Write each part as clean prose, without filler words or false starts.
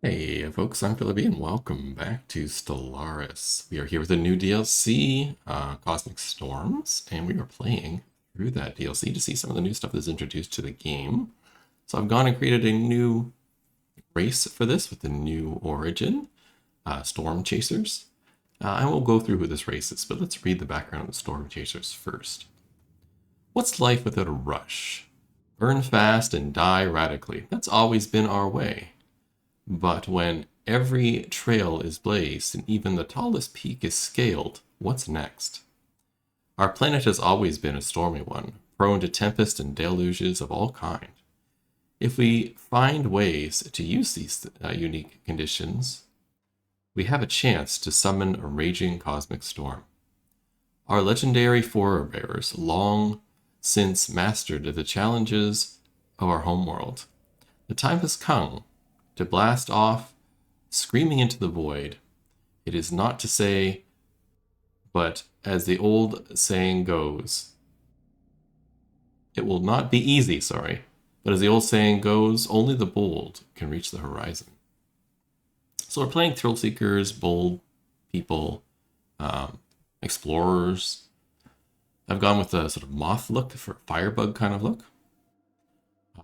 Hey folks, I'm Philip and welcome back to Stellaris. We are here with a new DLC, Cosmic Storms, and we are playing through that DLC to see some of the new stuff that's introduced to the game. So I've gone and created a new race for this with the new origin, Storm Chasers. I will go through who this race is, but let's read the background of the Storm Chasers first. What's life without a rush? Burn fast and die radically. That's always been our way. But when every trail is blazed and even the tallest peak is scaled, what's next? Our planet has always been a stormy one, prone to tempests and deluges of all kind. If we find ways to use these unique conditions, we have a chance to summon a raging cosmic storm. Our legendary forebears long since mastered the challenges of our homeworld. The time has come to blast off, screaming into the void. It is not to say, but as the old saying goes, it will not be easy, but as the old saying goes, only the bold can reach the horizon. So we're playing thrill seekers, bold people, explorers. I've gone with a sort of moth look for a firebug kind of look.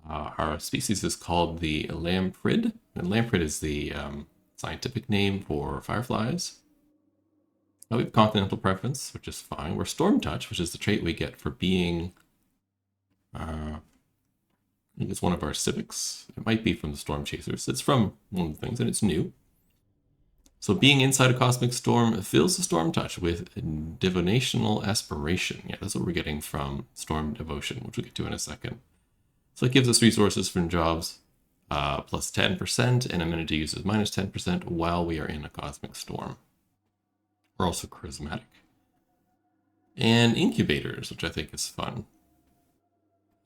Our species is called the lamprey, and lamprey is the scientific name for fireflies. Now we have continental preference, which is fine. We're storm touch, which is the trait we get for being. I think it's one of our civics. It might be from the storm chasers. It's from one of the things, and it's new. So being inside a cosmic storm fills the storm touch with devotional aspiration. Yeah, that's what we're getting from storm devotion, which we'll get to in a second. So it gives us resources from jobs plus 10% and amenity uses minus 10% while we are in a cosmic storm. We're also charismatic. And incubators, which I think is fun.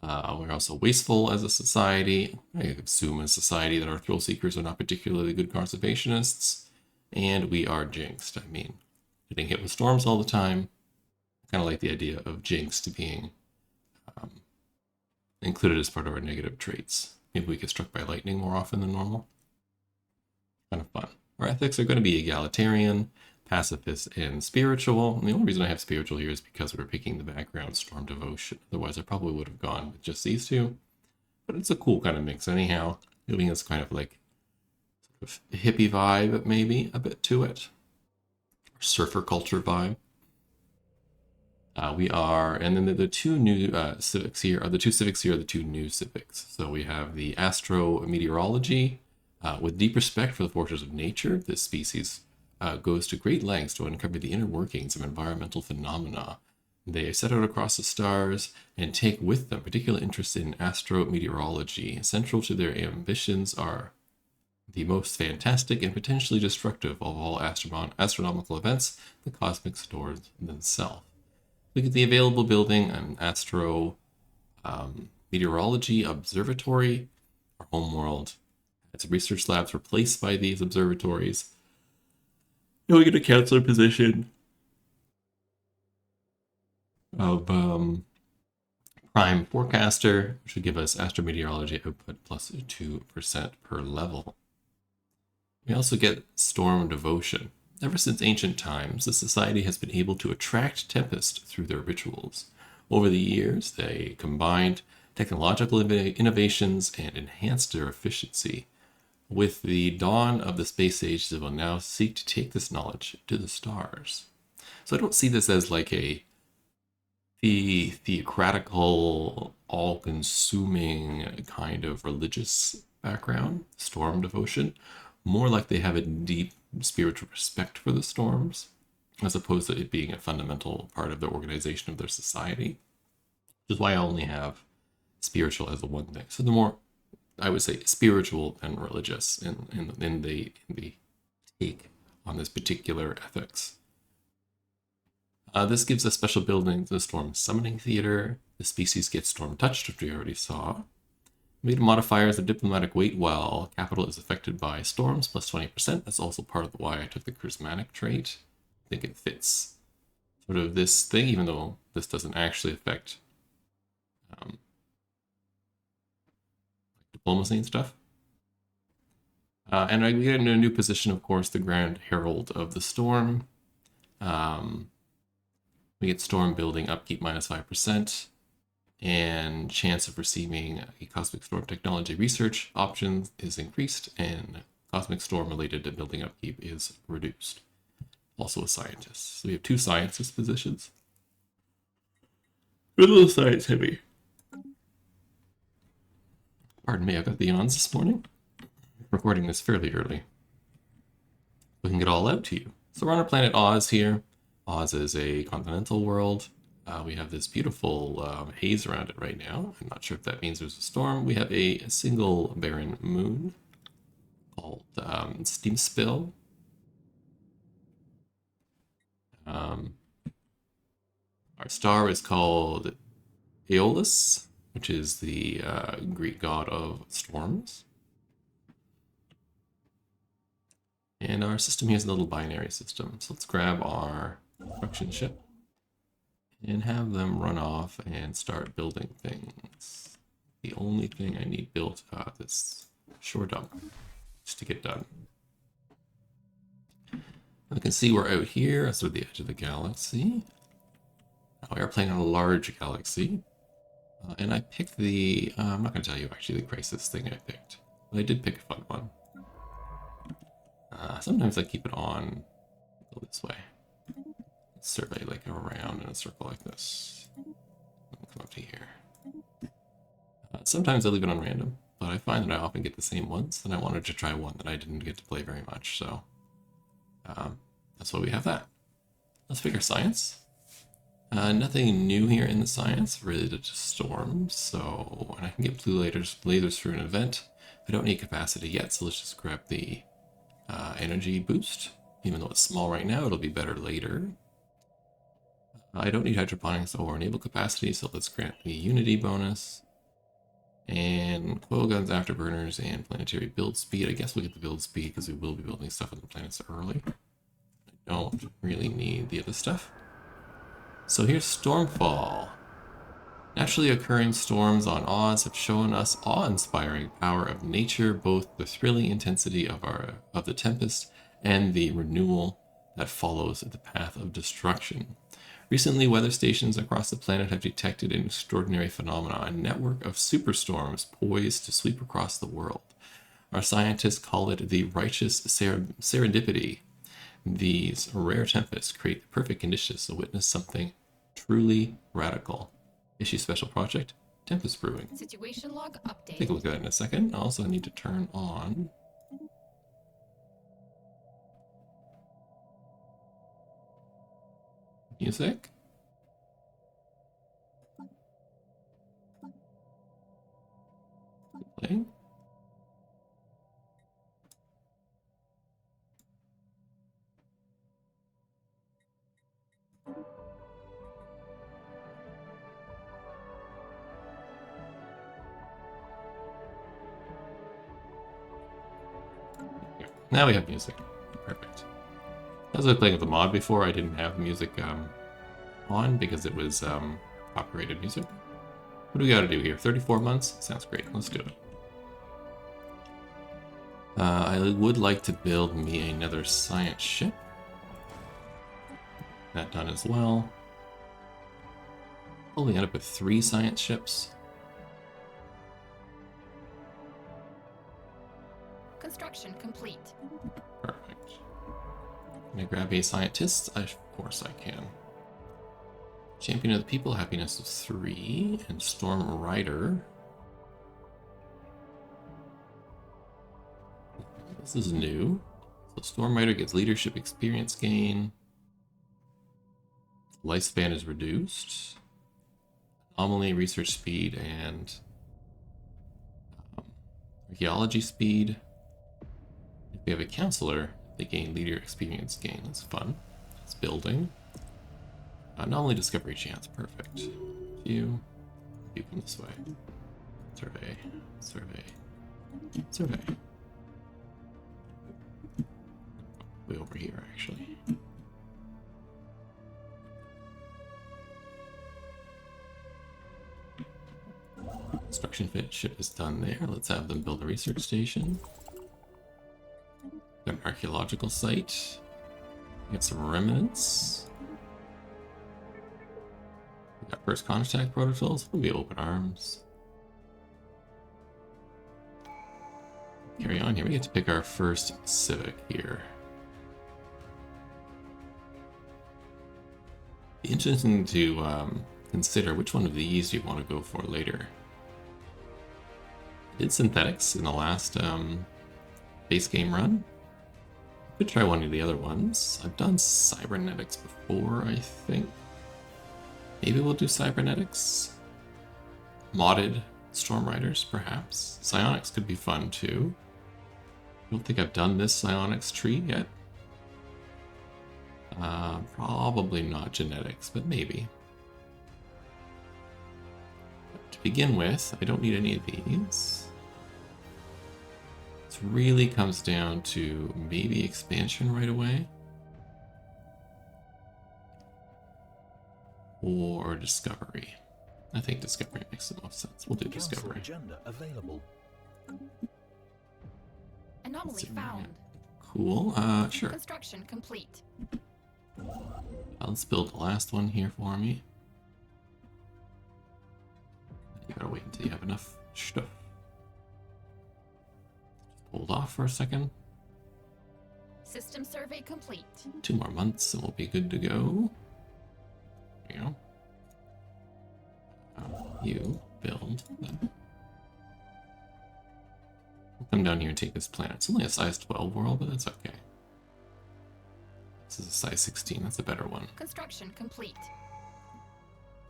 We're also wasteful as a society. I assume as a society that our thrill seekers are not particularly good conservationists. And we are jinxed. I mean, getting hit with storms all the time. Kind of like the idea of jinxed being included as part of our negative traits. Maybe we get struck by lightning more often than normal. Kind of fun. Our ethics are going to be egalitarian, pacifist, and spiritual. And the only reason I have spiritual here is because we're picking the background storm devotion. Otherwise, I probably would have gone with just these two. But it's a cool kind of mix anyhow, giving us kind of like sort of hippie vibe, maybe a bit to it. Surfer culture vibe. We are, and then the two new civics here are the two new civics. So we have the astro meteorology. With deep respect for the forces of nature, this species goes to great lengths to uncover the inner workings of environmental phenomena. They set out across the stars and take with them particular interest in astrometeorology. Central to their ambitions are the most fantastic and potentially destructive of all astronomical events, the cosmic storms themselves. Look at the available building, an astro meteorology observatory. Our homeworld has research labs replaced by these observatories. And we get a counselor position of prime forecaster, which would give us astrometeorology output plus 2% per level. We also get storm devotion. Ever since ancient times, the society has been able to attract tempest through their rituals. Over the years, they combined technological innovations and enhanced their efficiency. With the dawn of the space age, they will now seek to take this knowledge to the stars. So I don't see this as like a theocratical, all-consuming kind of religious background, storm devotion. More like they have a deep spiritual respect for the storms, as opposed to it being a fundamental part of the organization of their society. Which is why I only have spiritual as the one thing. So the more, I would say, spiritual and religious in the take on this particular ethics. This gives us special buildings, the Storm Summoning Theater. The species gets storm touched, which we already saw. Made modifiers of diplomatic weight while capital is affected by storms plus 20%. That's also part of why I took the charismatic trait. I think it fits sort of this thing, even though this doesn't actually affect diplomacy and stuff. And I get into a new position, of course, the Grand Herald of the Storm. We get Storm building upkeep minus 5%, and chance of receiving a Cosmic Storm technology research option is increased, and Cosmic Storm related to building upkeep is reduced. Also a scientist. So we have 2 scientist positions. A little science heavy. Pardon me, I've got the yawns this morning. Recording this fairly early. We can get all out to you. So we're on our planet Oz here. Oz is a continental world. We have this beautiful haze around it right now. I'm not sure if that means there's a storm. We have a single barren moon called Steam Spill. Our star is called Aeolus, which is the Greek god of storms. And our system here is a little binary system. So let's grab our construction ship and have them run off and start building things. The only thing I need built, this shore dump, just to get done. And we can see we're out here, that's sort of the edge of the galaxy. Now we are playing on a large galaxy. And I picked the, I'm not going to tell you actually the crisis thing I picked, but I did pick a fun one. Sometimes I keep it on, go this way. Survey like around in a circle like this. Come up to here. Sometimes I leave it on random, but I find that I often get the same ones, and I wanted to try one that I didn't get to play very much, so that's why we have that. Let's figure science. Nothing new here in the science related to storms, so and I can get blue lasers through an event. I don't need capacity yet, so let's just grab the energy boost. Even though it's small right now, it'll be better later. I don't need hydroponics or enable capacity, so let's grant the unity bonus. And coil guns, afterburners, and planetary build speed. I guess we'll get the build speed because we will be building stuff on the planets early. I don't really need the other stuff. So here's Stormfall. Naturally occurring storms on Oz have shown us awe-inspiring power of nature, both the thrilling intensity of the tempest and the renewal that follows the path of destruction. Recently, weather stations across the planet have detected an extraordinary phenomenon, a network of superstorms poised to sweep across the world. Our scientists call it the righteous serendipity. These rare tempests create the perfect conditions to witness something truly radical. Issue special project, Tempest Brewing. Situation log update. Take a look at that in a second. I also need to turn on music. Play. Now we have music. Perfect. As I was playing with the mod before, I didn't have music on because it was copyrighted music. What do we got to do here? 34 months? Sounds great. Let's do it. I would like to build me another science ship. That done as well. Probably end up with 3 science ships. Construction complete. Perfect. Can I grab a scientist? Of course I can. Champion of the People, happiness of 3, and Storm Rider. This is new. So Storm Rider gets leadership experience gain. Lifespan is reduced. Anomaly, research speed, and archaeology speed. If we have a counselor, they gain leader experience gain. That's fun. It's building. Anomaly discovery chance. Perfect. You come this way. Survey. Survey. Survey. Way over here, actually. Construction fit ship is done there. Let's have them build a research station. Got an archaeological site. Got some remnants. We got first contact protocols. Will be open arms. Carry on here. We get to pick our first civic here. Be interesting to consider which one of these you want to go for later. I did synthetics in the last base game run. Could try one of the other ones. I've done cybernetics before, I think. Maybe we'll do cybernetics. Modded storm riders, perhaps. Psionics could be fun too. I don't think I've done this psionics tree yet. Probably not genetics, but maybe. But to begin with, I don't need any of these. This really comes down to maybe expansion right away. Or discovery. I think discovery makes the most sense. We'll do discovery. Agenda available. Anomaly found. Cool. Sure. Construction complete. Let's build the last one here for me. You gotta wait until you have enough stuff. Just hold off for a second. System survey complete. 2 more months and we'll be good to go. There you go. You build that. We'll come down here and take this planet. It's only a size 12 world, but that's okay. This is a size 16. That's a better one. Construction complete.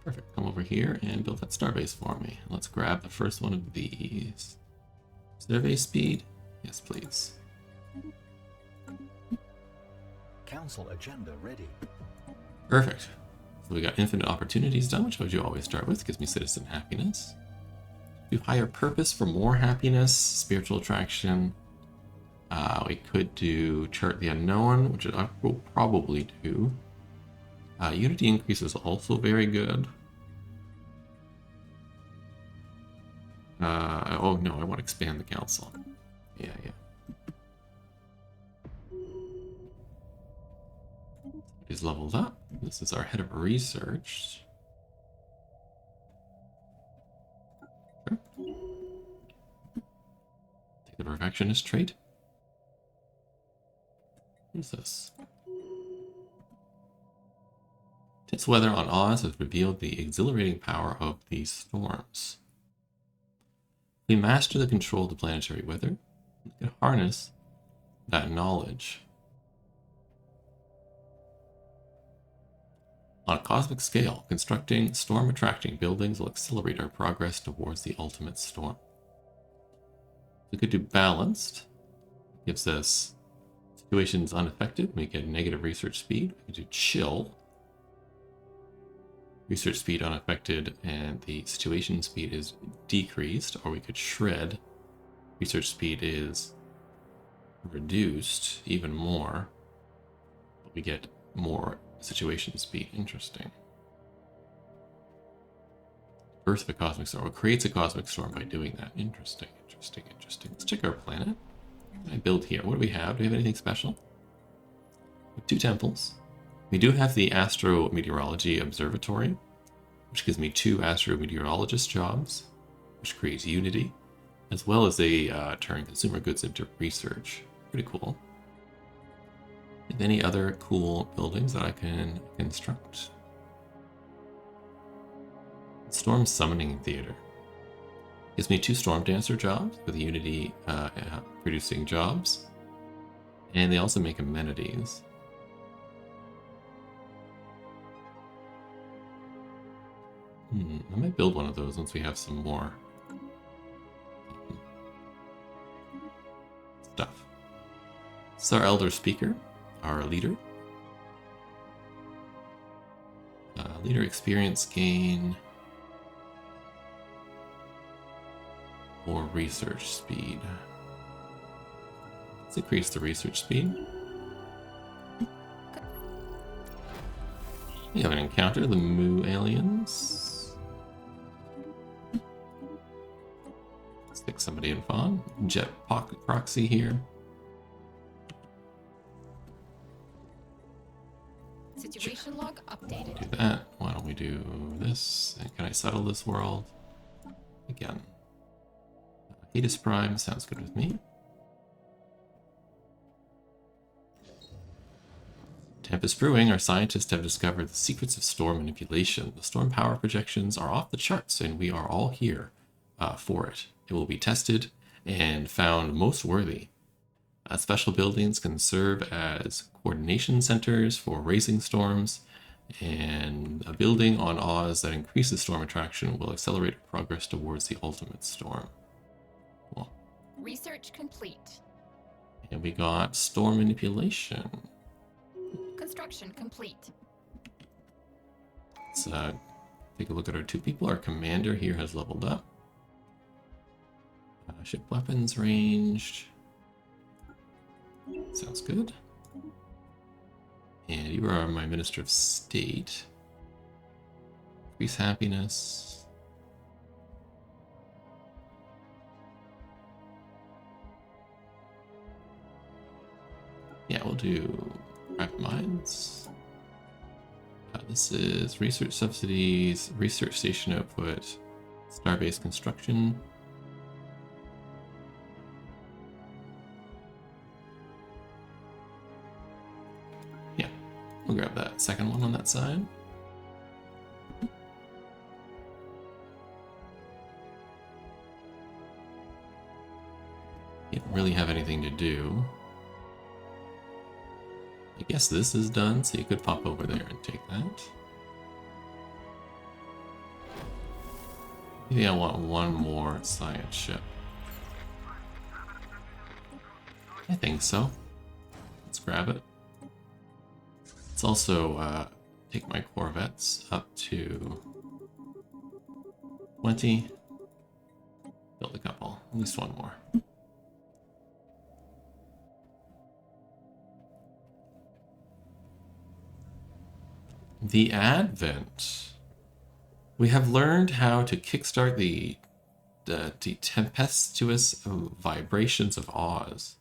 Perfect. Come over here and build that starbase for me. Let's grab the first one of these. Survey speed? Yes, please. Council agenda ready. Perfect. So we got infinite opportunities done, which would you always start with. Gives me citizen happiness. Do higher purpose for more happiness. Spiritual attraction. We could do chart the unknown, which I will probably do. Unity increase is also very good. Oh no, I want to expand the council. Yeah. He's leveled up. This is our head of research. Sure. Take the perfectionist trait. What's this? Intense weather on Oz has revealed the exhilarating power of these storms. We master the control of the planetary weather. We can harness that knowledge. On a cosmic scale, constructing storm-attracting buildings will accelerate our progress towards the ultimate storm. We could do balanced. Gives us situations unaffected. We get negative research speed. We could do chill. Research speed unaffected and the situation speed is decreased, or we could shred. Research speed is reduced even more, but we get more situation speed. Interesting. Birth of a cosmic storm. It creates a cosmic storm by doing that. Interesting. Let's check our planet. I build here. What do we have? Do we have anything special? We have 2 temples. We do have the Astrometeorology Observatory, which gives me 2 astrometeorologist jobs, which creates unity, as well as they turn consumer goods into research. Pretty cool. And any other cool buildings that I can construct? Storm Summoning Theater. Gives me 2 Storm Dancer jobs with Unity producing jobs. And they also make amenities. I might build one of those once we have some more stuff. This is our Elder Speaker, our leader. Leader experience gain. Or research speed. Let's increase the research speed. We have an encounter, the Moo aliens. Stick somebody in Fawn. Jet pocket proxy here. Situation log updated. Do that. Why don't we do this? And can I settle this world? Again. Hades Prime sounds good with me. Tempest Brewing, our scientists have discovered the secrets of storm manipulation. The storm power projections are off the charts, and we are all here for it. It will be tested and found most worthy. Special buildings can serve as coordination centers for raising storms, and a building on Oz that increases storm attraction will accelerate progress towards the ultimate storm. Cool. Research complete. And we got storm manipulation. Construction complete. Let's take a look at our 2 people. Our commander here has leveled up. Ship weapons ranged. Sounds good. And you are my Minister of State. Increase happiness. Yeah, we'll do private mines. This is research subsidies, research station output, star-based construction. Yeah, we'll grab that second one on that side. You don't really have anything to do. I guess this is done, so you could pop over there and take that. Maybe I want one more science ship. I think so. Let's grab it. Let's also take my corvettes up to 20. Build a couple, at least one more. The Advent. We have learned how to kickstart the tempestuous vibrations of Oz,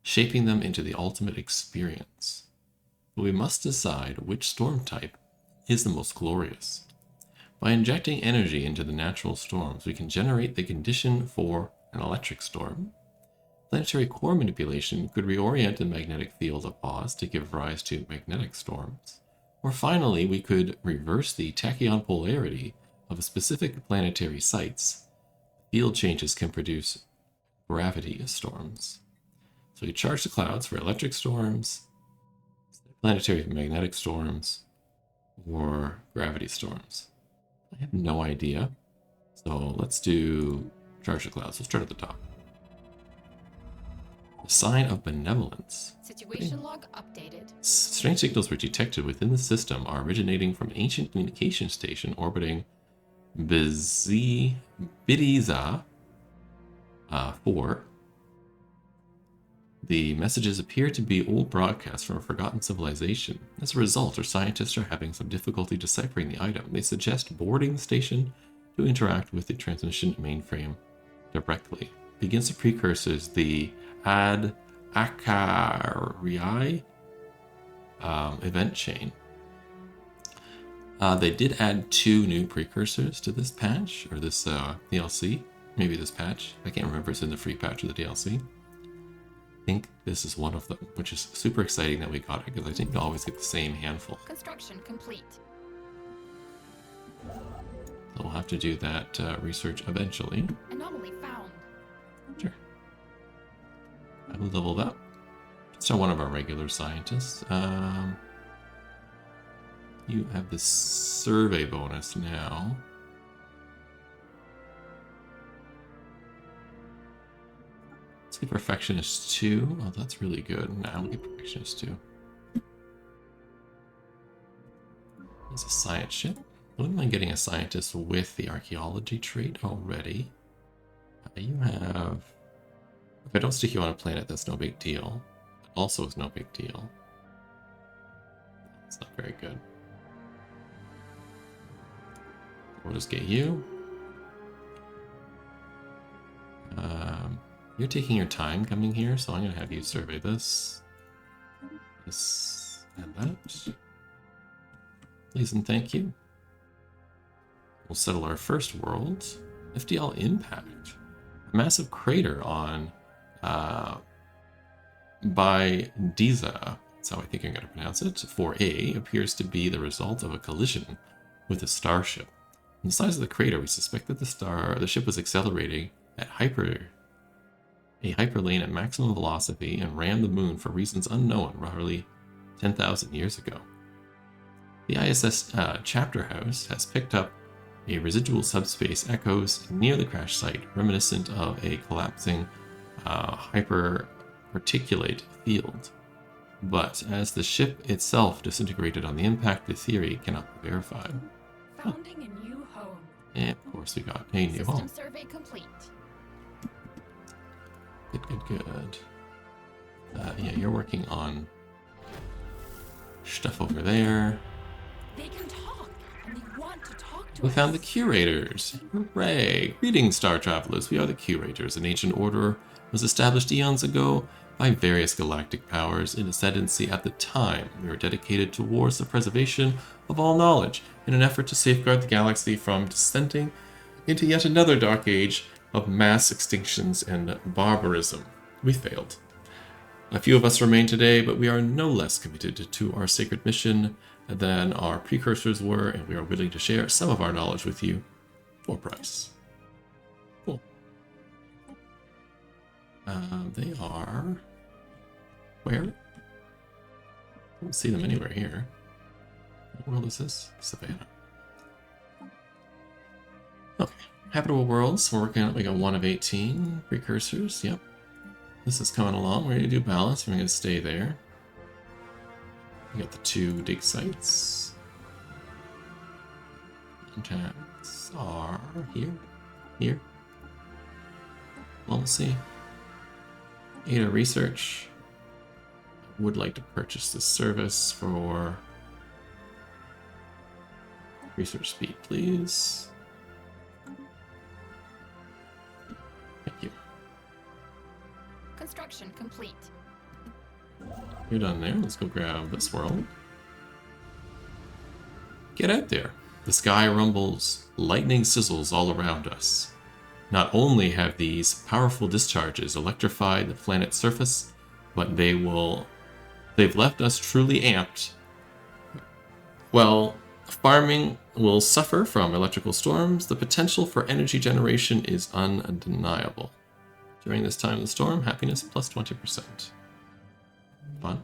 shaping them into the ultimate experience. But we must decide which storm type is the most glorious. By injecting energy into the natural storms, we can generate the condition for an electric storm. Planetary core manipulation could reorient the magnetic field of Oz to give rise to magnetic storms. Or finally, we could reverse the tachyon polarity of specific planetary sites. Field changes can produce gravity storms. So we charge the clouds for electric storms, planetary magnetic storms, or gravity storms. I have no idea. So let's do charge the clouds. Let's start at the top. The sign of benevolence. Situation log updated. Strange signals were detected within the system are originating from an ancient communication station orbiting Bidiza 4. The messages appear to be old broadcasts from a forgotten civilization. As a result, our scientists are having some difficulty deciphering the item. They suggest boarding the station to interact with the transmission mainframe directly. Begins the precursors, the Ad Akari event chain. They did add 2 new precursors to this patch, or this DLC. Maybe this patch. I can't remember if it's in the free patch or the DLC. I think this is one of them, which is super exciting that we got it, because I think you always get the same handful. Construction complete. So we'll have to do that research eventually. Anomaly found. Sure. I will level that. So one of our regular scientists. You have this survey bonus now. Let's get Perfectionist 2. Oh, that's really good. Now we'll get Perfectionist 2. There's a science ship. I wouldn't mind getting a scientist with the archaeology trait already. You have... If I don't stick you on a planet, that's no big deal. It also is no big deal. It's not very good. We'll just get you. You're taking your time coming here, so I'm going to have you survey this. This. And that. Please and thank you. We'll settle our first world. FDL Impact. A massive crater on by Diza, that's how I think I'm going to pronounce it, 4A, appears to be the result of a collision with a starship. From the size of the crater, we suspect that the ship was accelerating at a hyperlane at maximum velocity and rammed the moon for reasons unknown roughly 10,000 years ago. The ISS chapter house has picked up a residual subspace echoes near the crash site, reminiscent of a collapsing hyperparticulate field. But as the ship itself disintegrated on the impact, the theory cannot be verified. Founding a new home. And of course we got a new System home. survey complete. Good. Yeah, you're working on stuff over there. They can talk, and they want to talk to We us. found the curators. Hooray! Greetings, star travelers. We are the curators. An ancient order was established eons ago by various galactic powers in ascendancy at the time. We were dedicated towards the preservation of all knowledge in an effort to safeguard the galaxy from descending into yet another dark age of mass extinctions and barbarism. We failed. A few of us remain today, but we are no less committed to our sacred mission than our precursors were, and we are willing to share some of our knowledge with you for a price. Cool. They are... Where? I don't see them anywhere here. What world is this? Savannah. Okay. Habitable worlds. We're working on like a 1 of 18 precursors. Yep. This is coming along. We're going to do balance. We're going to stay there. We got the 2 dig sites. Contacts are here. Here. Well, let's see. Ada Research. Would like to purchase this service for research speed, please. Thank you. Construction complete. You're done there. Let's go grab this world. Get out there. The sky rumbles, lightning sizzles all around us. Not only have these powerful discharges electrified the planet's surface, but they've left us truly amped. While farming will suffer from electrical storms, the potential for energy generation is undeniable. During this time of the storm, happiness plus 20%. Fun.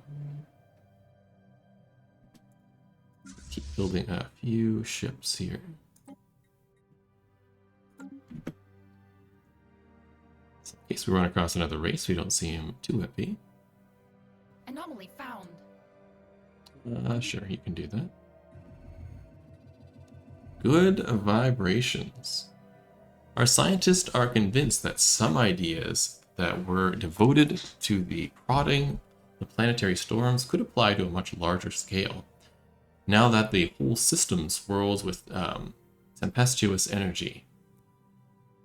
Keep building a few ships here. So in case we run across another race, we don't see him too happy. Anomaly found. Sure, you can do that. Good vibrations. Our scientists are convinced that some ideas that were devoted to the prodding the planetary storms could apply to a much larger scale. Now that the whole system swirls with tempestuous energy,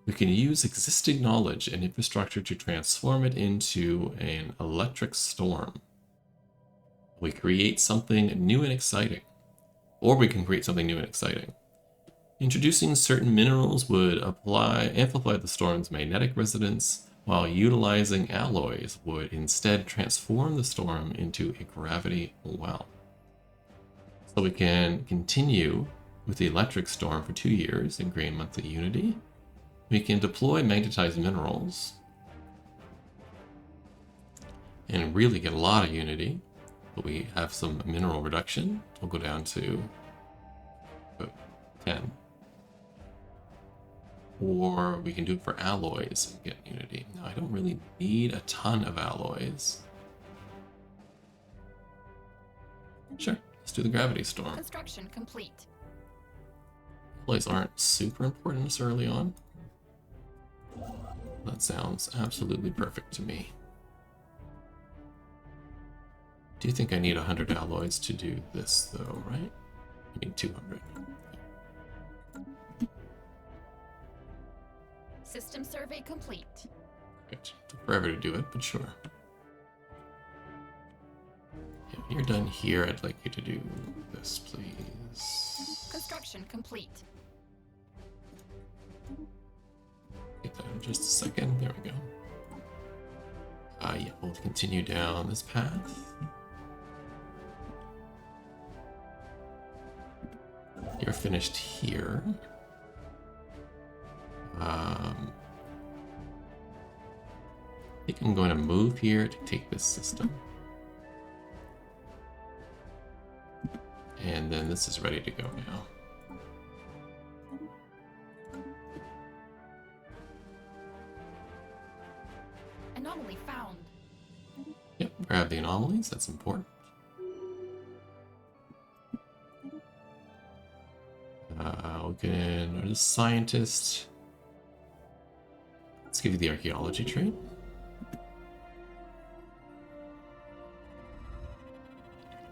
we can use existing knowledge and infrastructure to transform it into an electric storm. We create something new and exciting. Or we can create something new and exciting. Introducing certain minerals would amplify the storm's magnetic resonance, while utilizing alloys would instead transform the storm into a gravity well. So we can continue with the electric storm for 2 years and gain monthly unity. We can deploy magnetized minerals and really get a lot of unity. But we have some mineral reduction. We'll go down to about 10. Or we can do it for alloys and get unity. Now, I don't really need a ton of alloys. Sure, let's do the gravity storm. Construction complete. Alloys aren't super important this early on. That sounds absolutely perfect to me. Do you think I need 100 alloys to do this, though, right? I need 200. System survey complete. Great. Took forever to do it, but sure. Yeah, You're done here. I'd like you to do this, please. Construction complete. Get that in just a second. There we go. Yeah, we'll continue down this path. You're finished here. I think I'm going to move here to take this system. And then this is ready to go now. Anomaly found. Yep, grab the anomalies, that's important. We can, or the scientist. Let's give you the archaeology trait.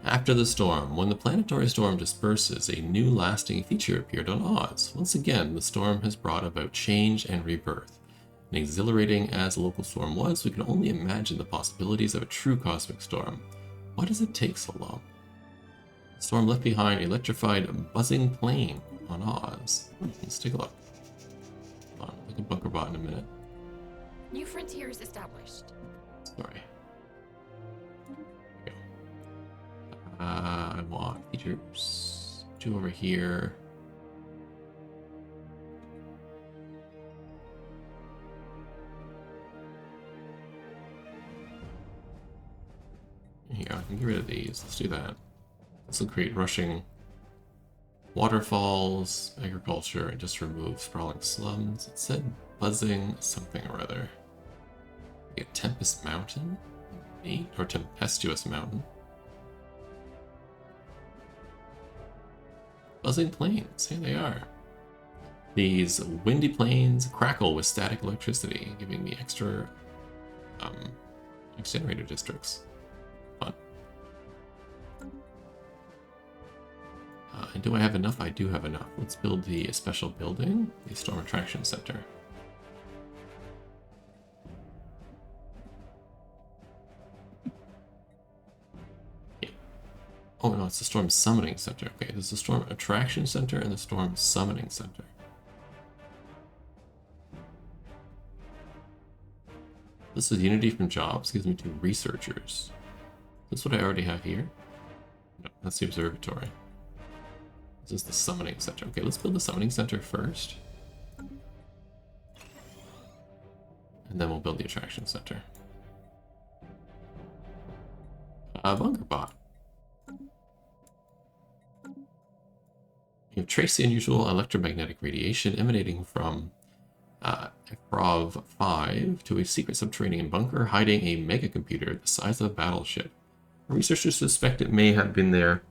After the storm, when the planetary storm disperses, a new lasting feature appeared on Oz. Once again, the storm has brought about change and rebirth. And exhilarating as a local storm was, we can only imagine the possibilities of a true cosmic storm. Why does it take so long? The storm left behind an electrified, buzzing plane on Oz. Let's take a look. Hold on, I'll look at Bunker Bot in a minute. New frontiers established. Sorry. There we go. I want features. 2 over here. Here, I can get rid of these. Let's do that. This will create rushing waterfalls, agriculture, and just remove sprawling slums. It said buzzing something or other. A Tempest Mountain? 8? Or Tempestuous Mountain. Buzzing plains, here they are. These windy plains crackle with static electricity, giving me extra generator districts. Fun. And do I have enough? I do have enough. Let's build the special building, the Storm Attraction Center. Yeah. Oh no, it's the Storm Summoning Center. Okay, there's the Storm Attraction Center and the Storm Summoning Center. This is Unity from Jobs, gives me 2 researchers. Is this what I already have here? No, that's the observatory. This is the summoning center. Okay, let's build the summoning center first. And then we'll build the attraction center. Bunker Bot. You have traced the unusual electromagnetic radiation emanating from Eprov 5 to a secret subterranean bunker hiding a megacomputer the size of a battleship. Researchers suspect it may have been there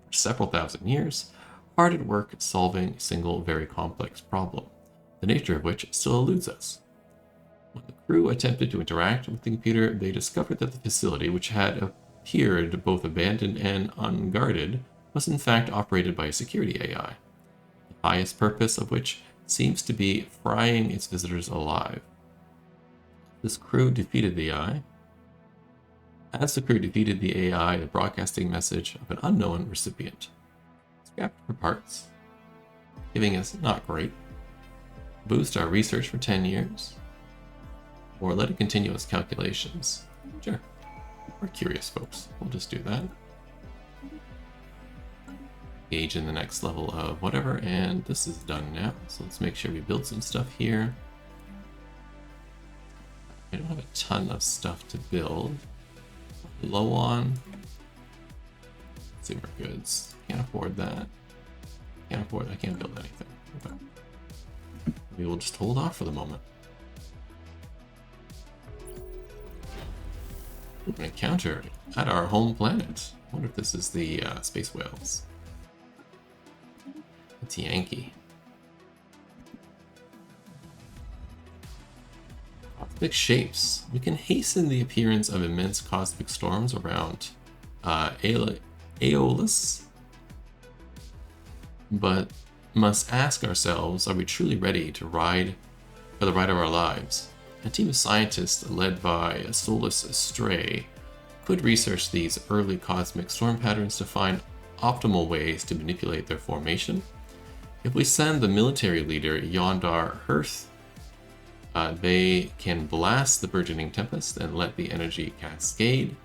for several thousand years, hard at work solving a single very complex problem, the nature of which still eludes us. When the crew attempted to interact with the computer, they discovered that the facility, which had appeared both abandoned and unguarded, was in fact operated by a security AI, the highest purpose of which seems to be frying its visitors alive. This crew defeated the AI. As the crew defeated the AI, the broadcasting message of an unknown recipient. Scrapped for parts, giving us not great. Boost our research for 10 years, or let it continue its calculations. Sure, we're curious folks. We'll just do that. Engage in the next level of whatever, and this is done now. So let's make sure we build some stuff here. I don't have a ton of stuff to build. Low on consumer goods. Can't afford that. Can't afford. I can't build anything. Okay. Maybe we'll just hold off for the moment. An encounter at our home planet. I wonder if this is the space whales. It's Yankee. Cosmic shapes. We can hasten the appearance of immense cosmic storms around Aeolus, but must ask ourselves, are we truly ready to ride for the ride of our lives? A team of scientists led by Solus Stray could research these early cosmic storm patterns to find optimal ways to manipulate their formation. If we send the military leader Yondar Hearth, they can blast the burgeoning tempest and let the energy cascade.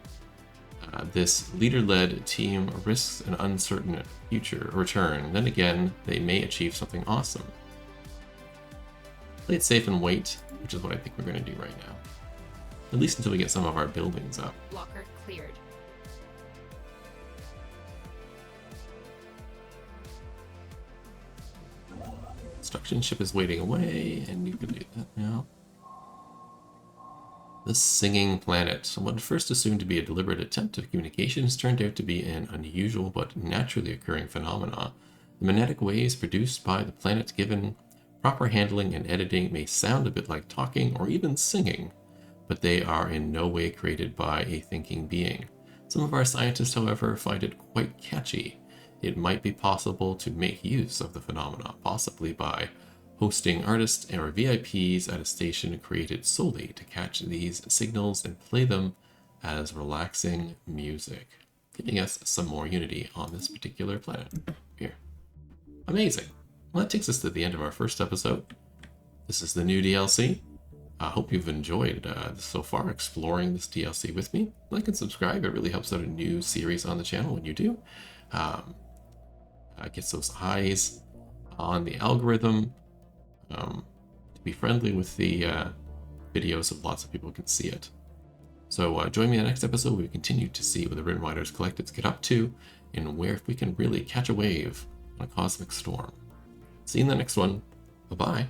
This leader-led team risks an uncertain future return. Then again, they may achieve something awesome. Play it safe and wait, which is what I think we're going to do right now. At least until we get some of our buildings up. Blocker cleared. Construction ship is waiting away, and you can do that now. The Singing Planet. What at first assumed to be a deliberate attempt of communications turned out to be an unusual but naturally occurring phenomena. The magnetic waves produced by the planet, given proper handling and editing, may sound a bit like talking or even singing, but they are in no way created by a thinking being. Some of our scientists, however, find it quite catchy. It might be possible to make use of the phenomena, possibly by hosting artists or VIPs at a station created solely to catch these signals and play them as relaxing music, giving us some more unity on this particular planet here. Amazing. Well, that takes us to the end of our first episode. This is the new DLC. I hope you've enjoyed so far exploring this DLC with me. Like and subscribe. It really helps out a new series on the channel when you do. Gets those eyes on the algorithm to be friendly with the videos so lots of people can see it. So join me in the next episode where we continue to see what the Rim Riders Collectives get up to and where if we can really catch a wave on a cosmic storm. See you in the next one. Bye-bye.